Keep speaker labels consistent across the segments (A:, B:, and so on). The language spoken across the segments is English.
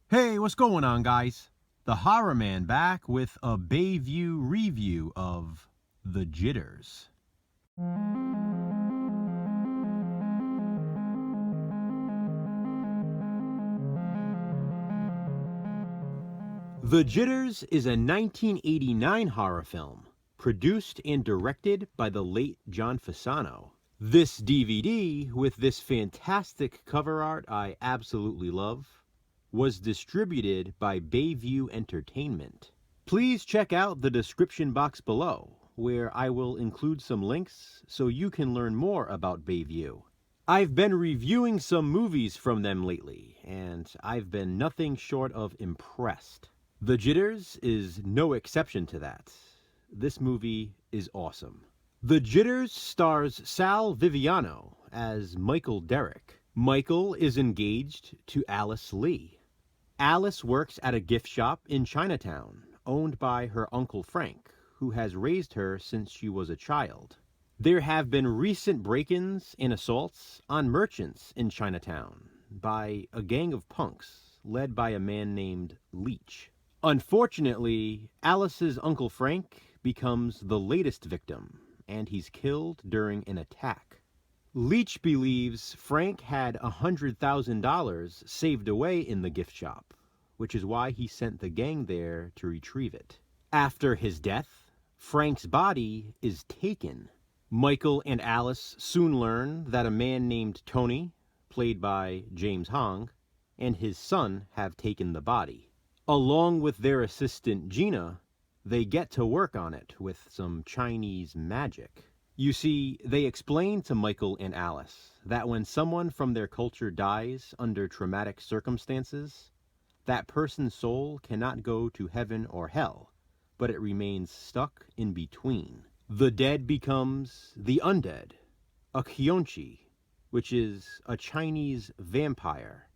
A: Hey, what's going on, guys? The Horror Man back with a Bayview review of The Jitters. The Jitters is a 1989 horror film, produced and directed by the late John Fasano. This DVD, with this fantastic cover art I absolutely love, was distributed by Bayview Entertainment. Please check out the description box below, where I will include some links so you can learn more about Bayview. I've been reviewing some movies from them lately, and I've been nothing short of impressed. The Jitters is no exception to that. This movie is awesome. The Jitters stars Sal Viviano as Michael Derrick. Michael is engaged to Alice Lee. Alice works at a gift shop in Chinatown, owned by her Uncle Frank, who has raised her since she was a child. There have been recent break-ins and assaults on merchants in Chinatown by a gang of punks led by a man named Leach. Unfortunately, Alice's Uncle Frank becomes the latest victim, and he's killed during an attack. Leach believes Frank had $100,000 saved away in the gift shop, which is why he sent the gang there to retrieve it. After his death, Frank's body is taken. Michael and Alice soon learn that a man named Tony, played by James Hong, and his son have taken the body. Along with their assistant Gina, they get to work on it with some Chinese magic. You see, they explain to Michael and Alice that when someone from their culture dies under traumatic circumstances, that person's soul cannot go to heaven or hell, but it remains stuck in between. The dead becomes the undead, a Kyonchi, which is a Chinese vampire,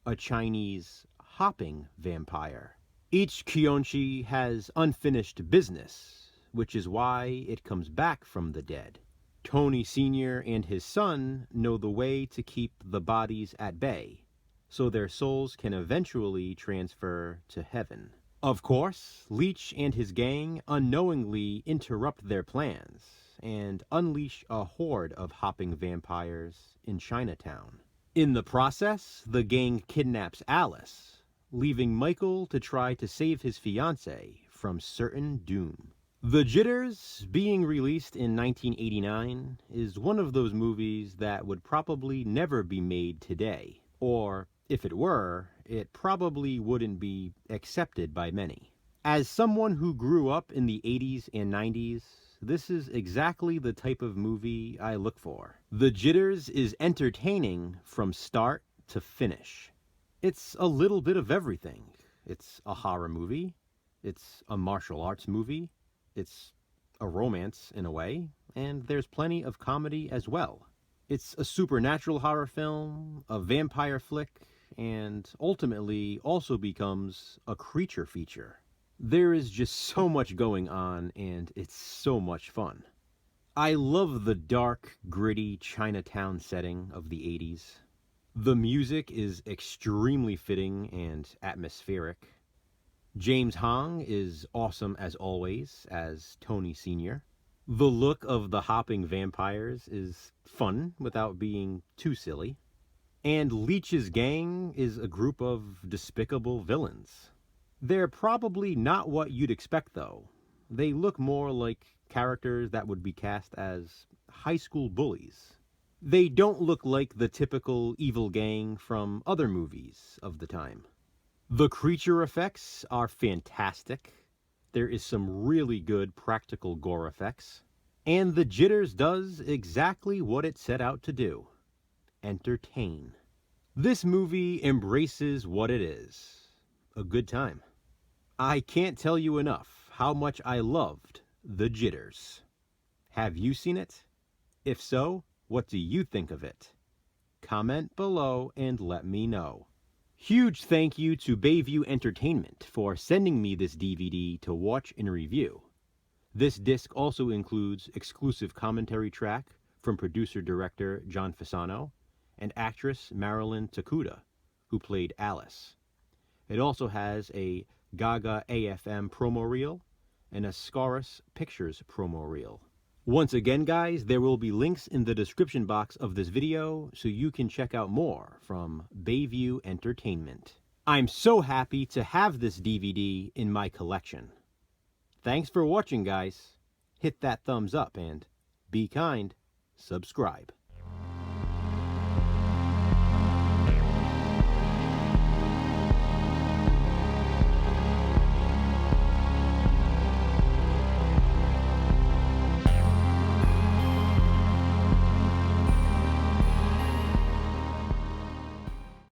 A: a Chinese hopping vampire. Each Kyonchi has unfinished business, which is why it comes back from the dead. Tony Sr. and his son know the way to keep the bodies at bay, so their souls can eventually transfer to heaven. Of course, Leach and his gang unknowingly interrupt their plans and unleash a horde of hopping vampires in Chinatown. In the process, the gang kidnaps Alice, leaving Michael to try to save his fiancée from certain doom. The Jitters, being released in 1989, is one of those movies that would probably never be made today. Or, if it were, it probably wouldn't be accepted by many. As someone who grew up in the 80s and 90s, this is exactly the type of movie I look for. The Jitters is entertaining from start to finish. It's a little bit of everything. It's a horror movie. It's a martial arts movie. It's a romance, in a way, and there's plenty of comedy as well. It's a supernatural horror film, a vampire flick, and ultimately also becomes a creature feature. There is just so much going on, and it's so much fun. I love the dark, gritty Chinatown setting of the 80s. The music is extremely fitting and atmospheric. James Hong is awesome as always as Tony Sr. The look of the hopping vampires is fun without being too silly. And Leach's gang is a group of despicable villains. They're probably not what you'd expect, though. They look more like characters that would be cast as high school bullies. They don't look like the typical evil gang from other movies of the time. The creature effects are fantastic. There is some really good practical gore effects. And The Jitters does exactly what it set out to do: entertain. This movie embraces what it is: a good time. I can't tell you enough how much I loved The Jitters. Have you seen it? If so, what do you think of it? Comment below and let me know. Huge thank you to Bayview Entertainment for sending me this DVD to watch and review. This disc also includes exclusive commentary track from producer-director John Fasano and actress Marilyn Takuda, who played Alice. It also has a Gaga AFM promo reel and a Scaris Pictures promo reel. Once again, guys, there will be links in the description box of this video so you can check out more from Bayview Entertainment. I'm so happy to have this DVD in my collection. Thanks for watching, guys. Hit that thumbs up and be kind. Subscribe.